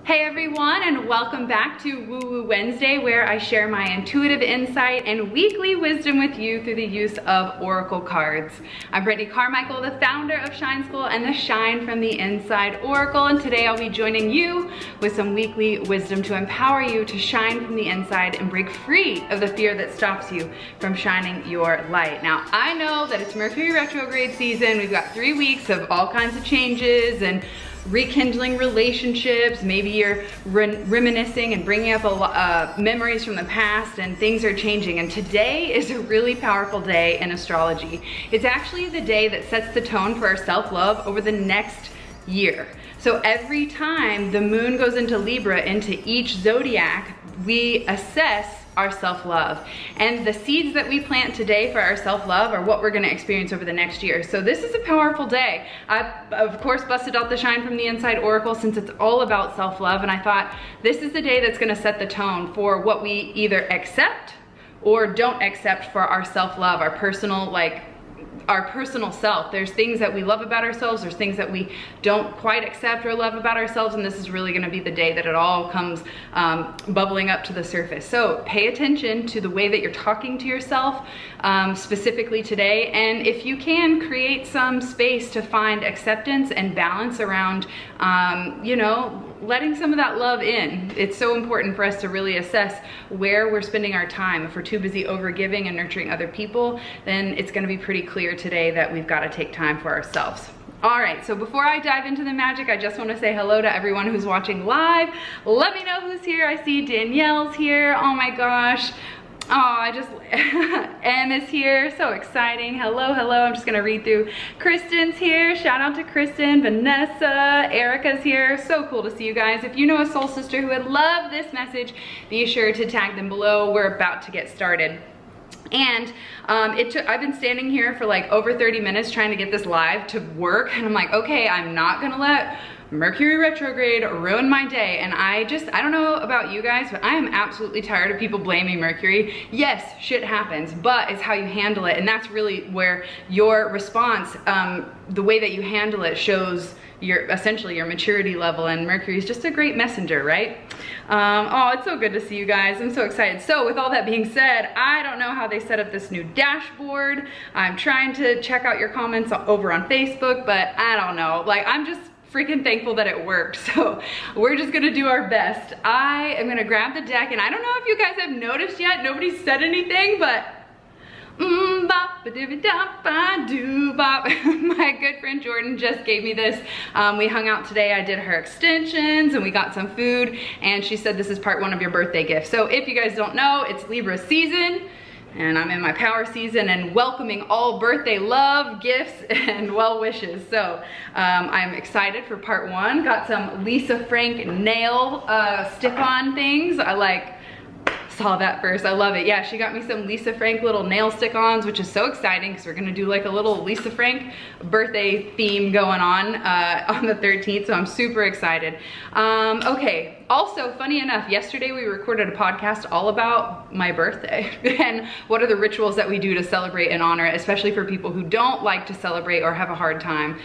Hey everyone, and welcome back to Woo Woo Wednesday, where I share my intuitive insight and weekly wisdom with you through the use of oracle cards. I'm Brittany Carmichael, the founder of Shine School and the Shine from the Inside Oracle, and today I'll be joining you with some weekly wisdom to empower you to shine from the inside and break free of the fear that stops you from shining your light. Now, I know that it's Mercury retrograde season. We've got 3 weeks of all kinds of changes and rekindling relationships. Maybe you're reminiscing and bringing up a lot memories from the past, and things are changing. And today is a really powerful day in astrology. It's actually the day that sets the tone for our self-love over the next year. So every time the moon goes into Libra, into each zodiac, we assess our self-love. And the seeds that we plant today for our self-love are what we're gonna experience over the next year. So this is a powerful day. I, of course, busted out the Shine from the Inside Oracle since it's all about self-love, and I thought this is the day that's gonna set the tone for what we either accept or don't accept for our self-love, our personal, our personal self. There's things that we love about ourselves, there's things that we don't quite accept or love about ourselves, and this is really gonna be the day that it all comes bubbling up to the surface. So pay attention to the way that you're talking to yourself, specifically today, and if you can, create some space to find acceptance and balance around, you know, letting some of that love in. It's so important for us to really assess where we're spending our time. If we're too busy overgiving and nurturing other people, then it's gonna be pretty clear today that we've gotta take time for ourselves. All right, so before I dive into the magic, I just wanna say hello to everyone who's watching live. Let me know who's here. I see Danielle's here, oh my gosh. Oh, Em is here, so exciting. Hello, hello, I'm just gonna read through. Kristen's here, shout out to Kristen, Vanessa, Erica's here. So cool to see you guys. If you know a soul sister who would love this message, be sure to tag them below. We're about to get started. And I've been standing here for like over 30 minutes trying to get this live to work, and I'm like, okay, I'm not gonna let Mercury retrograde ruined my day. And I don't know about you guys, but I am absolutely tired of people blaming Mercury. Yes, shit happens, but it's how you handle it. And that's really where your response, the way that you handle it, shows essentially your maturity level, and Mercury is just a great messenger, right? Oh, it's so good to see you guys. I'm so excited. So with all that being said, I don't know how they set up this new dashboard. I'm trying to check out your comments over on Facebook, but I don't know. Like, I'm just freaking thankful that it worked. So we're just gonna do our best. I am gonna grab the deck, and I don't know if you guys have noticed yet, nobody said anything, but bop, my good friend Jordan just gave me this. We hung out today, I did her extensions, and we got some food, and she said this is part 1 of your birthday gift. So if you guys don't know, it's Libra season, and I'm in my power season and welcoming all birthday love, gifts, and well wishes. So I'm excited for part 1. Got some Lisa Frank nail stick-on things. I saw that first, I love it. Yeah, she got me some Lisa Frank little nail stick-ons, which is so exciting because we're gonna do like a little Lisa Frank birthday theme going on the 13th, so I'm super excited. Okay, also, funny enough, yesterday we recorded a podcast all about my birthday and what are the rituals that we do to celebrate and honor it, especially for people who don't like to celebrate or have a hard time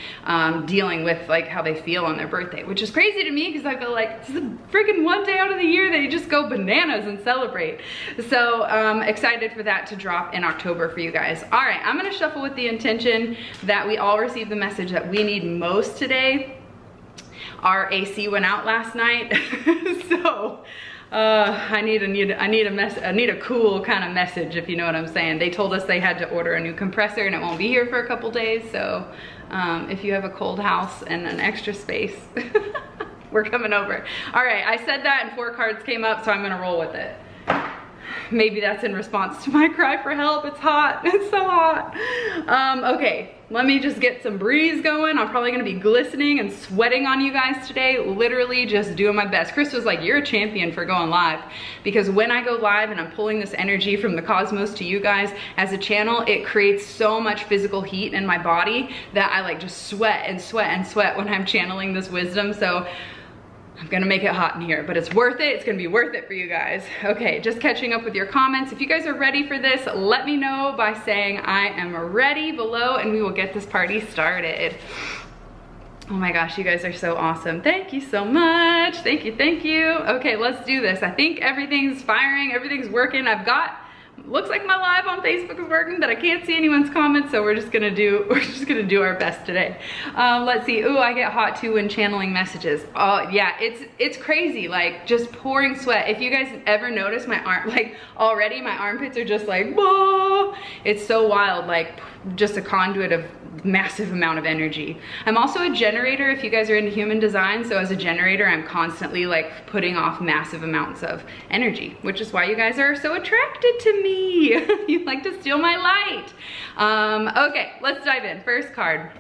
dealing with like how they feel on their birthday, which is crazy to me because I feel like this is the freaking one day out of the year that you just go bananas and celebrate. So excited for that to drop in October for you guys. All right, I'm gonna shuffle with the intention that we all receive the message that we need most today. Our AC went out last night, so I need a cool kind of message, if you know what I'm saying. They told us they had to order a new compressor and it won't be here for a couple days, so if you have a cold house and an extra space, we're coming over. All right, I said that and 4 cards came up, so I'm gonna roll with it. Maybe that's in response to my cry for help. It's hot, it's so hot. Okay, let me just get some breeze going. I'm probably gonna be glistening and sweating on you guys today, literally just doing my best. Chris was like, you're a champion for going live, because when I go live and I'm pulling this energy from the cosmos to you guys as a channel, it creates so much physical heat in my body that I like just sweat and sweat and sweat when I'm channeling this wisdom. So I'm gonna make it hot in here, but it's worth it. It's gonna be worth it for you guys. Okay, just catching up with your comments. If you guys are ready for this, let me know by saying I am ready below, and we will get this party started. Oh my gosh, you guys are so awesome. Thank you so much. Thank you, thank you. Okay, let's do this. I think everything's firing, everything's working. Looks like my live on Facebook is working, but I can't see anyone's comments, so we're just gonna do our best today. Let's see. Ooh, I get hot too when channeling messages. Oh yeah, it's crazy, like just pouring sweat. If you guys ever notice my arm, like already my armpits are just like, whoa. It's so wild, like just a conduit of massive amount of energy. I'm also a generator if you guys are into human design, so as a generator I'm constantly like putting off massive amounts of energy, which is why you guys are so attracted to me. You like to steal my light. Okay, let's dive in. First card.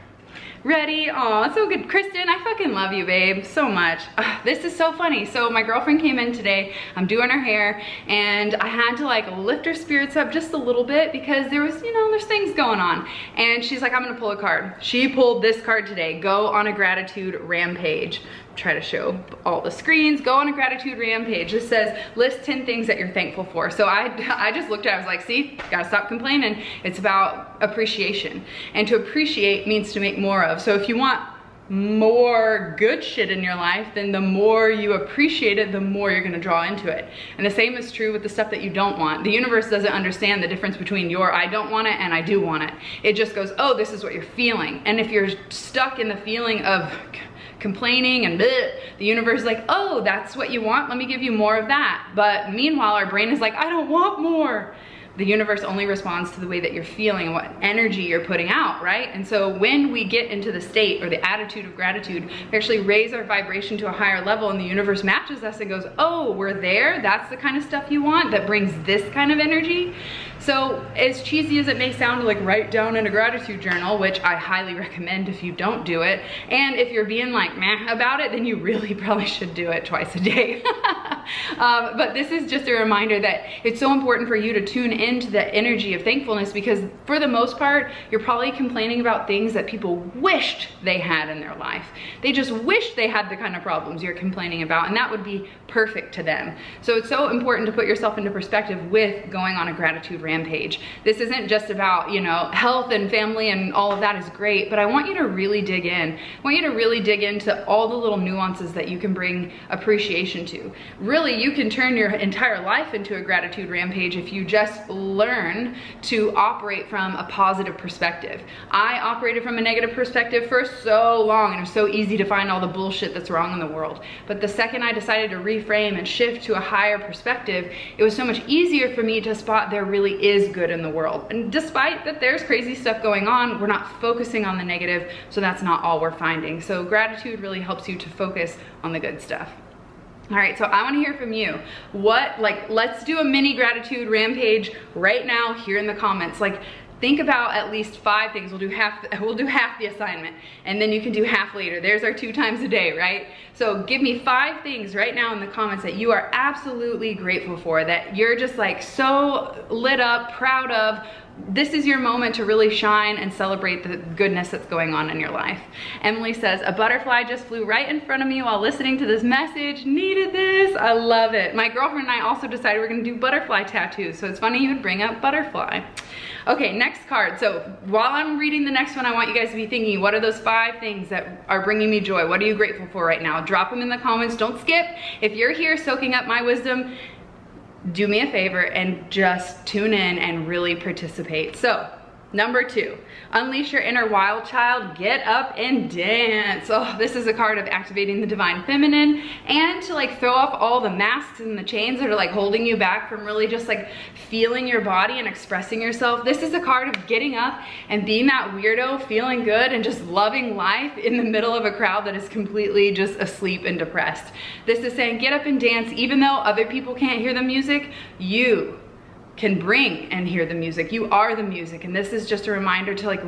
Ready? Aw, so good. Kristen, I fucking love you, babe, so much. This is so funny. So my girlfriend came in today, I'm doing her hair, and I had to like lift her spirits up just a little bit because there was, you know, there's things going on. And she's like, I'm gonna pull a card. She pulled this card today, go on a gratitude rampage. Try to show all the screens. Go on a gratitude rampage. It says list 10 things that you're thankful for. So I just looked at it, I was like, see, gotta stop complaining. It's about appreciation, and to appreciate means to make more of. So if you want more good shit in your life, then the more you appreciate it, the more you're gonna draw into it. And the same is true with the stuff that you don't want. The universe doesn't understand the difference between your I don't want it and I do want it. It just goes, oh, this is what you're feeling. And if you're stuck in the feeling of complaining and bleh, the universe is like, oh, that's what you want, let me give you more of that. But meanwhile our brain is like, I don't want more. The universe only responds to the way that you're feeling and what energy you're putting out, right? And so when we get into the state or the attitude of gratitude, we actually raise our vibration to a higher level, and the universe matches us and goes, oh, we're there, that's the kind of stuff you want that brings this kind of energy. So as cheesy as it may sound to like write down in a gratitude journal, which I highly recommend if you don't do it, and if you're being like meh about it, then you really probably should do it twice a day. But this is just a reminder that it's so important for you to tune into the energy of thankfulness, because for the most part, you're probably complaining about things that people wished they had in their life. They just wish they had the kind of problems you're complaining about, and that would be perfect to them. So it's so important to put yourself into perspective with going on a gratitude rampage. This isn't just about, you know, health and family and all of that is great, but I want you to really dig in. I want you to really dig into all the little nuances that you can bring appreciation to. Really, you can turn your entire life into a gratitude rampage if you just learn to operate from a positive perspective. I operated from a negative perspective for so long, and it was so easy to find all the bullshit that's wrong in the world. But the second I decided to reframe and shift to a higher perspective, it was so much easier for me to spot there really is good in the world. And despite that there's crazy stuff going on, we're not focusing on the negative, so that's not all we're finding. So gratitude really helps you to focus on the good stuff. All right, so I want to hear from you. Let's do a mini gratitude rampage right now here in the comments. Like, think about at least 5 things. We'll do half the assignment, and then you can do half later. There's our 2 times a day, right? So give me 5 things right now in the comments that you are absolutely grateful for, that you're just like so lit up, proud of. This is your moment to really shine and celebrate the goodness that's going on in your life. Emily says, a butterfly just flew right in front of me while listening to this message. Needed this. I love it. My girlfriend and I also decided we're gonna do butterfly tattoos, so it's funny you would bring up butterfly. Okay, next card. So while I'm reading the next one, I want you guys to be thinking, what are those 5 things that are bringing me joy? What are you grateful for right now? Drop them in the comments. Don't skip. If you're here soaking up my wisdom, do me a favor and just tune in and really participate. So, number 2, unleash your inner wild child, get up and dance. Oh, this is a card of activating the divine feminine, and to like throw off all the masks and the chains that are like holding you back from really just like feeling your body and expressing yourself. This is a card of getting up and being that weirdo, feeling good and just loving life in the middle of a crowd that is completely just asleep and depressed. This is saying get up and dance even though other people can't hear the music. You can bring and hear the music. You are the music, and this is just a reminder to like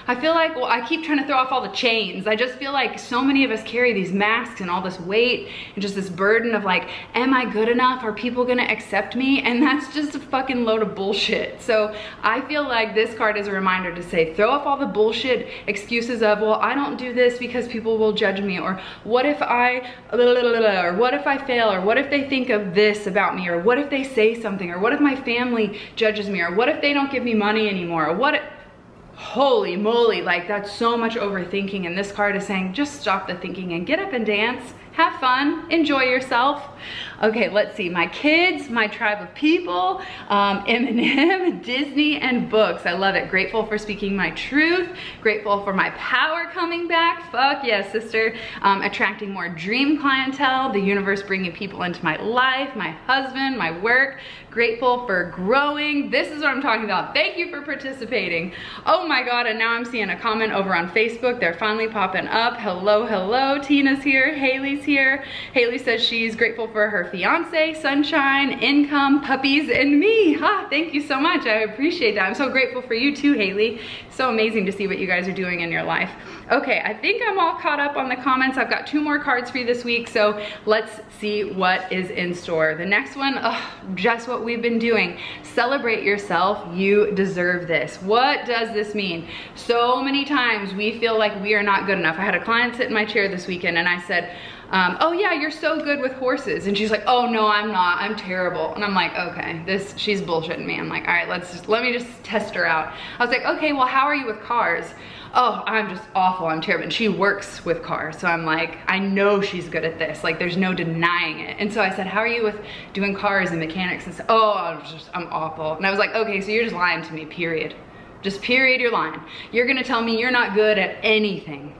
I feel like, well, I keep trying to throw off all the chains. I just feel like so many of us carry these masks and all this weight and just this burden of like, am I good enough? Are people gonna accept me? And that's just a fucking load of bullshit. So I feel like this card is a reminder to say, throw off all the bullshit excuses of, well, I don't do this because people will judge me, or what if I, or what if I fail, or what if they think of this about me, or what if they say something, or what if my family judges me, or what if they don't give me money anymore, or what if, holy moly, like that's so much overthinking. And this card is saying, just stop the thinking and get up and dance. Have fun, enjoy yourself. Okay, let's see, my kids, my tribe of people, M&M, Disney, and books. I love it. Grateful for speaking my truth. Grateful for my power coming back. Fuck yes, sister. Attracting more dream clientele. The universe bringing people into my life, my husband, my work. Grateful for growing. This is what I'm talking about. Thank you for participating. Oh my God, and now I'm seeing a comment over on Facebook. They're finally popping up. Hello, hello. Tina's here. Haley's here. Haley says she's grateful for her fiance, sunshine, income, puppies, and me. Thank you so much. I appreciate that. I'm so grateful for you too, Haley. So amazing to see what you guys are doing in your life. Okay, I think I'm all caught up on the comments. I've got 2 more cards for you this week, so let's see what is in store. The next one, just what we've been doing. Celebrate yourself. You deserve this. What does this mean? So many times we feel like we are not good enough. I had a client sit in my chair this weekend and I said, oh yeah, you're so good with horses. And she's like, oh no, I'm not, I'm terrible. And I'm like, okay, she's bullshitting me. I'm like, all right, let me just test her out. I was like, okay, well, how are you with cars? Oh, I'm just awful, I'm terrible. And she works with cars. So I'm like, I know she's good at this. Like there's no denying it. And so I said, how are you with doing cars and mechanics? And said, oh, I'm awful. And I was like, okay, so you're just lying to me, period. Just period, you're lying. You're gonna tell me you're not good at anything.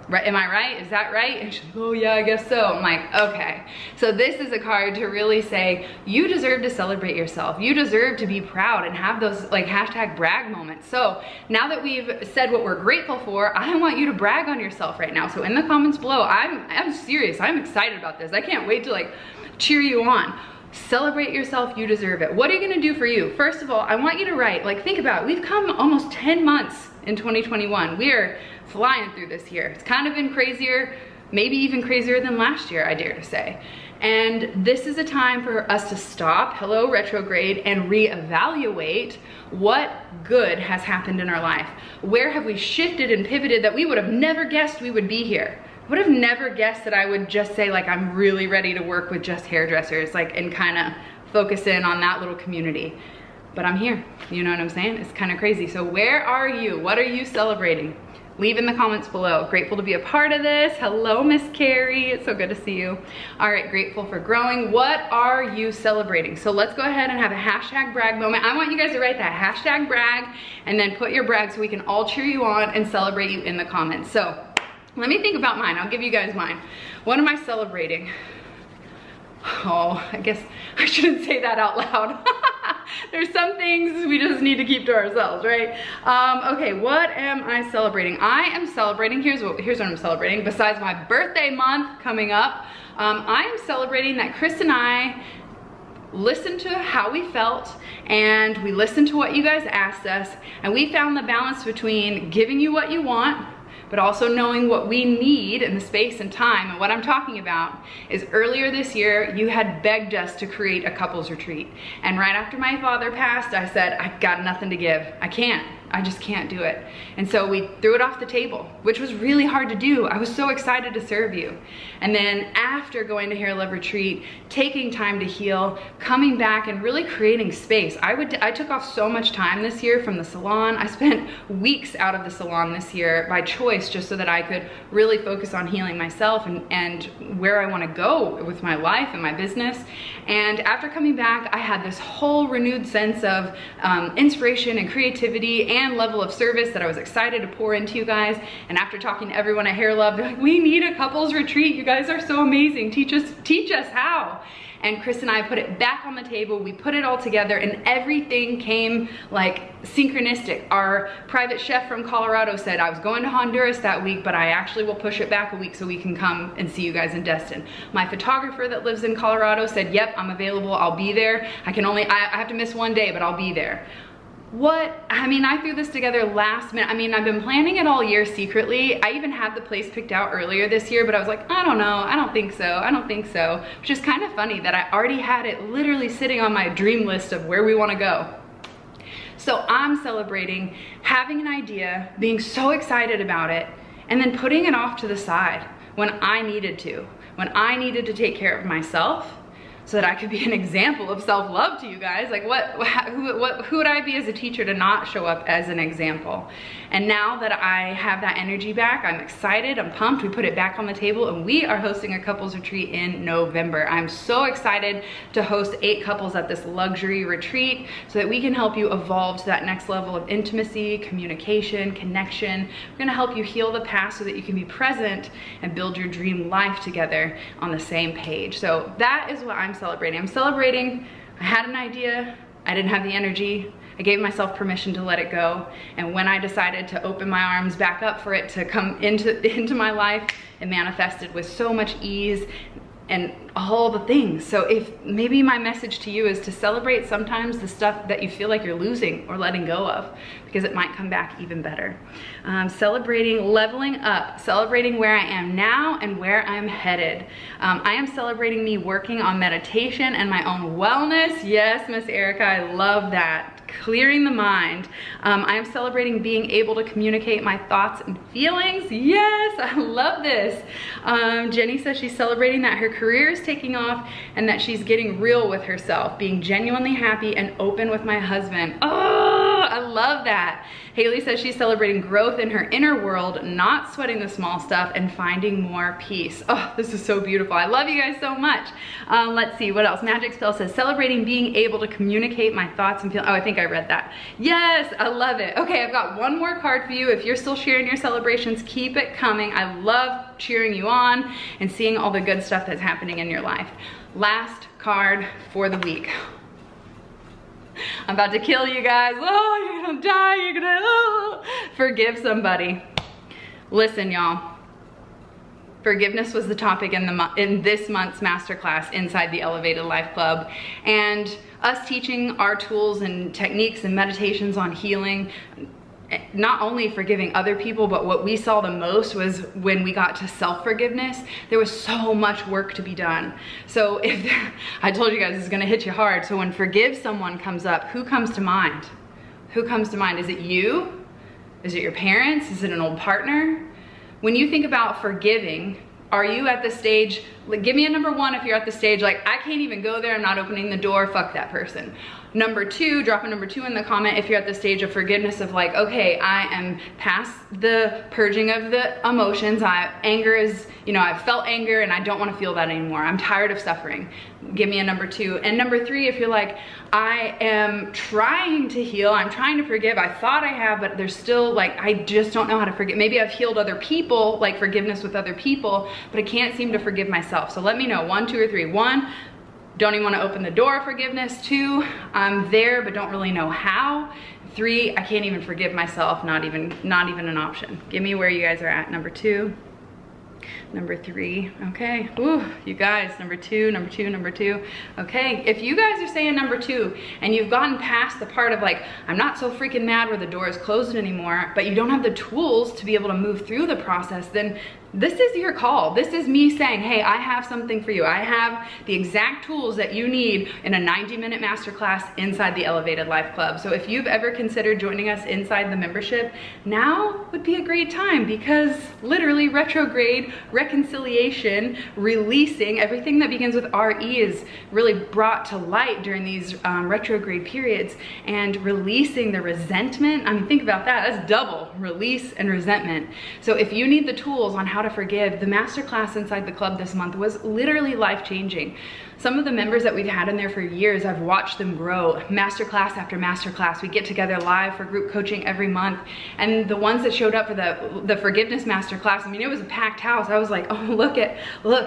Right, am I right? Is that right? And she's like, oh yeah, I guess so. I'm like, okay. So this is a card to really say, you deserve to celebrate yourself. You deserve to be proud and have those like hashtag brag moments. So now that we've said what we're grateful for, I want you to brag on yourself right now. So in the comments below, I'm serious. I'm excited about this. I can't wait to like cheer you on. Celebrate yourself, you deserve it. What are you gonna do for you? First of all, I want you to write, like think about it. We've come almost 10 months in 2021. We are flying through this year. It's kind of been crazier, maybe even crazier than last year, I dare to say. And this is a time for us to stop, hello retrograde, and reevaluate what good has happened in our life. Where have we shifted and pivoted that we would have never guessed we would be here? Would have never guessed that I would just say like I'm really ready to work with just hairdressers, like, and kind of focus in on that little community. But I'm here, you know what I'm saying? It's kind of crazy. So where are you? What are you celebrating? Leave in the comments below. Grateful to be a part of this. Hello, Miss Carrie. It's so good to see you. All right, grateful for growing. What are you celebrating? So let's go ahead and have a hashtag brag moment. I want you guys to write that hashtag brag and then put your brag so we can all cheer you on and celebrate you in the comments. So let me think about mine. I'll give you guys mine. What am I celebrating? Oh, I guess I shouldn't say that out loud. There's some things we just need to keep to ourselves, right? Okay, what am I celebrating? I am celebrating, here's what I'm celebrating. Besides my birthday month coming up, I am celebrating that Chris and I listened to how we felt and we listened to what you guys asked us, and we found the balance between giving you what you want but also knowing what we need in the space and time. And what I'm talking about is earlier this year, you had begged us to create a couples retreat. And right after my father passed, I said, I've got nothing to give. I just can't do it. And so we threw it off the table, which was really hard to do. I was so excited to serve you. And then after going to Hair Love Retreat, taking time to heal, coming back and really creating space. I took off so much time this year from the salon. I spent weeks out of the salon this year by choice, just so that I could really focus on healing myself and where I want to go with my life and my business. And after coming back, I had this whole renewed sense of inspiration and creativity and level of service that I was excited to pour into you guys. And after talking to everyone at Hair Love, they're like, we need a couples retreat. You guys are so amazing. Teach us how. And Chris and I put it back on the table. We put it all together and everything came like synchronistic. Our private chef from Colorado said, I was going to Honduras that week, but I actually will push it back a week so we can come and see you guys in Destin. My photographer that lives in Colorado said, yep, I'm available, I'll be there. I have to miss one day, but I'll be there. I threw this together last minute. I've been planning it all year secretly. I even had the place picked out earlier this year, but I was like, I don't know, I don't think so. Which is kind of funny that I already had it literally sitting on my dream list of where we want to go. So I'm celebrating having an idea, being so excited about it, and then putting it off to the side when I needed to. When I needed to take care of myself, so that I could be an example of self-love to you guys. Like who would I be as a teacher to not show up as an example? And now that I have that energy back, I'm excited, I'm pumped. We put it back on the table, and we are hosting a couples retreat in November. I'm so excited to host 8 couples at this luxury retreat so that we can help you evolve to that next level of intimacy, communication, connection. We're gonna help you heal the past so that you can be present and build your dream life together on the same page. So that is what I'm celebrating. I'm celebrating, I had an idea, I didn't have the energy, I gave myself permission to let it go, and when I decided to open my arms back up for it to come into my life, it manifested with so much ease and all the things. So if maybe my message to you is to celebrate sometimes the stuff that you feel like you're losing or letting go of, because it might come back even better. Celebrating leveling up, celebrating where I am now and where I'm headed. I am celebrating me working on meditation and my own wellness. Yes, Miss Erica, I love that. Clearing the mind. I am celebrating being able to communicate my thoughts and feelings. Yes, I love this. Jenny says she's celebrating that her career is taking off and that she's getting real with herself, being genuinely happy and open with my husband. Oh, I love that. Haley says she's celebrating growth in her inner world, not sweating the small stuff, and finding more peace. Oh, this is so beautiful. I love you guys so much. Let's see, what else? Magic Spell says celebrating being able to communicate my thoughts and feelings. Oh, I think I read that. Yes, I love it. Okay, I've got one more card for you. If you're still sharing your celebrations, keep it coming. I love cheering you on and seeing all the good stuff that's happening in your life. Last card for the week. I'm about to kill you guys. Oh, you're gonna die, you're gonna forgive somebody. Listen, y'all. Forgiveness was the topic in this month's masterclass inside the Elevated Life Club. And us teaching our tools and techniques and meditations on healing, not only forgiving other people, but what we saw the most was when we got to self-forgiveness, there was so much work to be done. So I told you guys this is gonna hit you hard. So when forgive someone comes up, who comes to mind? Who comes to mind? Is it you? Is it your parents? Is it an old partner? When you think about forgiving, are you at the stage, like, give me a number 1 if you're at the stage like, I can't even go there, I'm not opening the door, fuck that person. Number 2, drop a number 2 in the comment if you're at the stage of forgiveness of like, okay, I am past the purging of the emotions. Anger is, you know, I've felt anger and I don't want to feel that anymore. I'm tired of suffering. Give me a number 2. And number 3, if you're like, I am trying to heal, I'm trying to forgive, I thought I have, but there's still like, I just don't know how to forgive. Maybe I've healed other people, like forgiveness with other people, but I can't seem to forgive myself. So let me know, 1, 2, or 3. 1, don't even want to open the door of forgiveness. 2, I'm there but don't really know how. 3, I can't even forgive myself, not even an option. Give me where you guys are at. Number 2, number 3. Okay. Ooh, you guys, number 2, number 2, number 2. Okay, if you guys are saying number 2 and you've gotten past the part of like, I'm not so freaking mad where the door is closed anymore, but you don't have the tools to be able to move through the process, then this is your call. This is me saying, hey, I have something for you. I have the exact tools that you need in a 90-minute masterclass inside the Elevated Life Club. So if you've ever considered joining us inside the membership, now would be a great time, because literally retrograde, reconciliation, releasing, everything that begins with RE is really brought to light during these retrograde periods, and releasing the resentment. I mean, think about that. That's double release and resentment. So if you need the tools on how to forgive, the masterclass inside the club this month was literally life-changing. Some of the members that we've had in there for years, I've watched them grow masterclass after masterclass. We get together live for group coaching every month, and the ones that showed up for the forgiveness masterclass, I mean, it was a packed house. I was like, oh, look,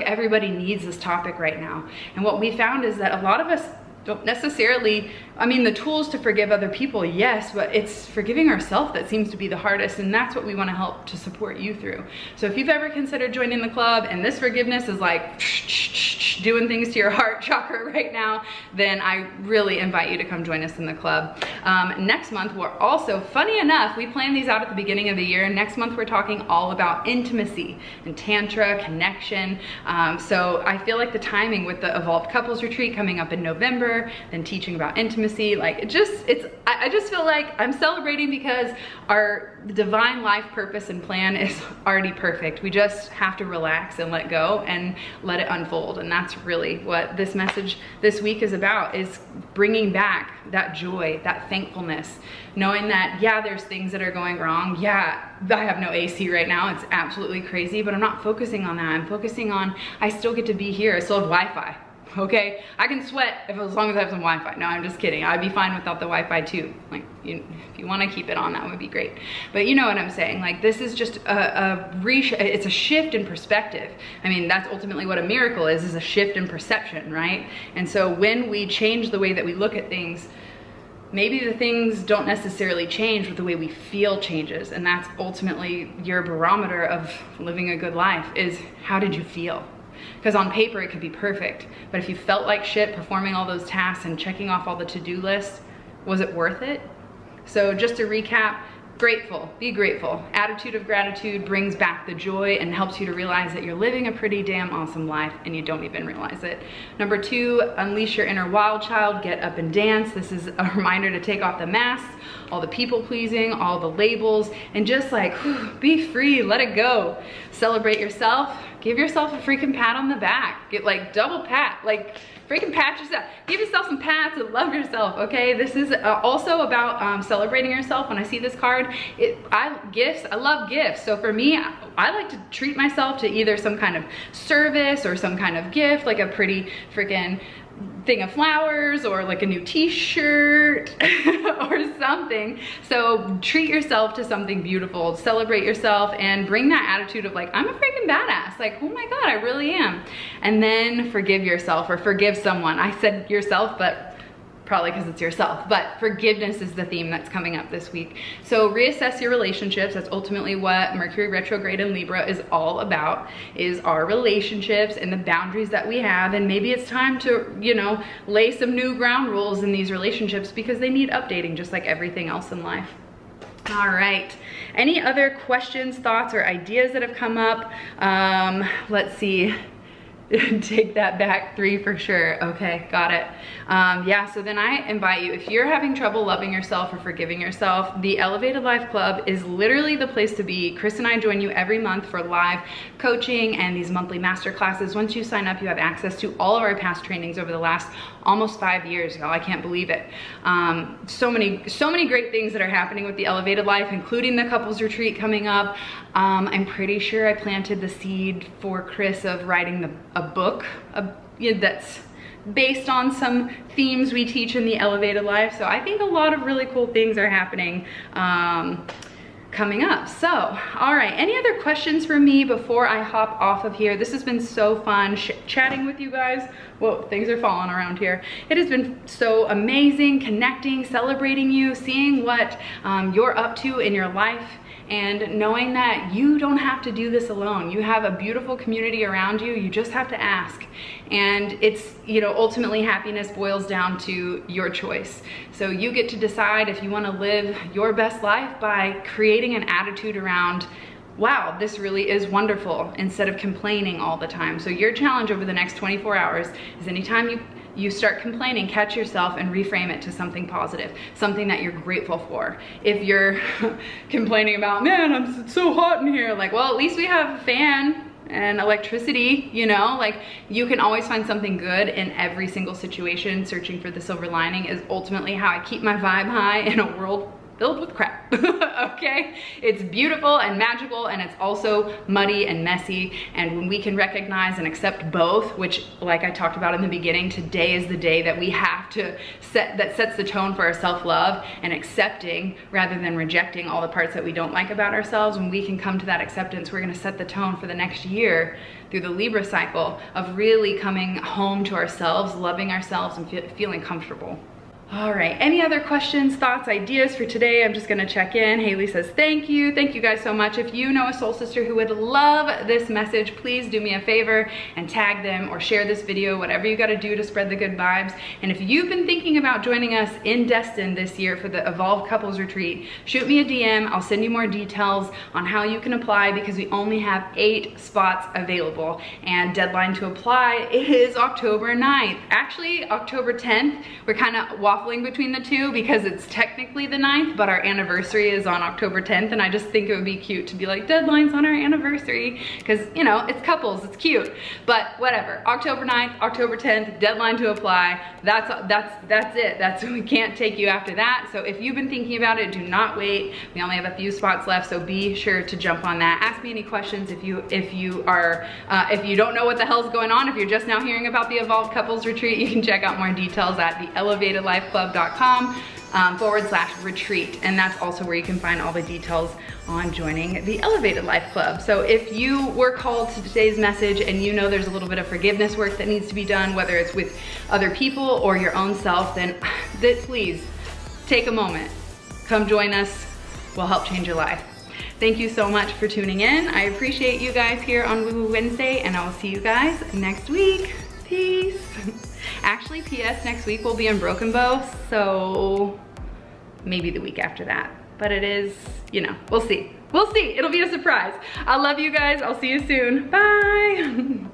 everybody needs this topic right now. And what we found is that a lot of us don't necessarily, I mean, the tools to forgive other people, yes, but it's forgiving ourselves that seems to be the hardest, and that's what we want to help to support you through. So if you've ever considered joining the club and this forgiveness is like doing things to your heart chakra right now, then I really invite you to come join us in the club. Next month, we're also, funny enough, we planned these out at the beginning of the year. Next month, we're talking all about intimacy and tantra, connection. So I feel like the timing with the Evolved Couples Retreat coming up in November, then teaching about intimacy, like I just feel like I'm celebrating because our divine life purpose and plan is already perfect. We just have to relax and let go and let it unfold. And that's really what this message this week is about, is bringing back that joy, that thankfulness, knowing that, yeah, there's things that are going wrong. Yeah, I have no AC right now. It's absolutely crazy, but I'm not focusing on that. I'm focusing on, I still get to be here. I still have Wi-Fi. Okay, I can sweat as long as I have some Wi-Fi. No, I'm just kidding. I'd be fine without the Wi-Fi too. Like, if you want to keep it on, that would be great. But you know what I'm saying? Like, this is just it's a shift in perspective. I mean, that's ultimately what a miracle is a shift in perception, right? And so when we change the way that we look at things, maybe the things don't necessarily change, but the way we feel changes. And that's ultimately your barometer of living a good life, is how did you feel? Because on paper it could be perfect, but if you felt like shit performing all those tasks and checking off all the to-do lists, was it worth it? So just to recap, grateful, be grateful. Attitude of gratitude brings back the joy and helps you to realize that you're living a pretty damn awesome life and you don't even realize it. Number 2, unleash your inner wild child, get up and dance. This is a reminder to take off the masks, all the people pleasing, all the labels, and just like, be free, let it go. Celebrate yourself, give yourself a freaking pat on the back. Get like double pat, like freaking pat yourself. Give yourself some pats and love yourself, okay? This is also about celebrating yourself. When I see this card, I love gifts. So for me, I like to treat myself to either some kind of service or some kind of gift, like a pretty freaking thing of flowers or like a new t-shirt or something. So treat yourself to something beautiful, celebrate yourself, and bring that attitude of like, I'm a freaking badass. Like, oh my God, I really am. And then forgive yourself or forgive someone. I said yourself, but probably because it's yourself, but forgiveness is the theme that's coming up this week. So reassess your relationships. That's ultimately what Mercury retrograde in Libra is all about, is our relationships and the boundaries that we have. And maybe it's time to, you know, lay some new ground rules in these relationships because they need updating just like everything else in life. All right, any other questions, thoughts, or ideas that have come up? Let's see. Take that back, 3 for sure. Okay, got it. Yeah, so then I invite you, if you're having trouble loving yourself or forgiving yourself, the Elevated Life Club is literally the place to be. Chris and I join you every month for live coaching and these monthly master classes. Once you sign up, you have access to all of our past trainings over the last almost 5 years, y'all. I can't believe it. So many great things that are happening with the Elevated Life, including the couples retreat coming up. I'm pretty sure I planted the seed for Chris of writing a book that's based on some themes we teach in the Elevated Life. So I think a lot of really cool things are happening coming up. So, all right, any other questions for me before I hop off of here? This has been so fun chatting with you guys. Whoa, things are falling around here. It has been so amazing connecting, celebrating you, seeing what you're up to in your life, and knowing that you don't have to do this alone. You have a beautiful community around you. You just have to ask. And it's, you know, ultimately happiness boils down to your choice. So you get to decide if you want to live your best life by creating an attitude around, wow, this really is wonderful, instead of complaining all the time. So your challenge over the next 24 hours is anytime you start complaining, catch yourself and reframe it to something positive, something that you're grateful for. If you're complaining about, man, it's so hot in here, like, well, at least we have a fan and electricity, you know, like you can always find something good in every single situation. Searching for the silver lining is ultimately how I keep my vibe high in a world filled with crap. Okay, it's beautiful and magical, and it's also muddy and messy. And when we can recognize and accept both, which, like I talked about in the beginning, today is the day that we have to that sets the tone for our self-love and accepting rather than rejecting all the parts that we don't like about ourselves. When we can come to that acceptance, we're going to set the tone for the next year through the Libra cycle of really coming home to ourselves, loving ourselves, and feeling comfortable. All right, any other questions, thoughts, ideas for today? I'm just gonna check in. Haley says, thank you guys so much. If you know a soul sister who would love this message, please do me a favor and tag them or share this video, whatever you gotta do to spread the good vibes. And if you've been thinking about joining us in Destin this year for the Evolved Couples Retreat, shoot me a DM. I'll send you more details on how you can apply, because we only have 8 spots available, and deadline to apply is October 9th. Actually, October 10th, we're kind of walking waffling between the two because it's technically the 9th, but our anniversary is on October 10th, and I just think it would be cute to be like, deadlines on our anniversary, because, you know, it's couples, it's cute. But whatever, October 9th, October 10th, deadline to apply. That's it. We can't take you after that. So if you've been thinking about it, do not wait. We only have a few spots left, so be sure to jump on that. Ask me any questions if you don't know what the hell's going on. If you're just now hearing about the Evolved Couples Retreat, you can check out more details at theelevatedlifeclub.com/retreat. And that's also where you can find all the details on joining the Elevated Life Club. So if you were called to today's message and you know there's a little bit of forgiveness work that needs to be done, whether it's with other people or your own self, then please take a moment. Come join us. We'll help change your life. Thank you so much for tuning in. I appreciate you guys here on Woo Woo Wednesday, and I will see you guys next week. Peace. Actually, P.S. next week we'll be in Broken Bow, so maybe the week after that. But it is, you know, we'll see. We'll see. It'll be a surprise. I love you guys. I'll see you soon. Bye.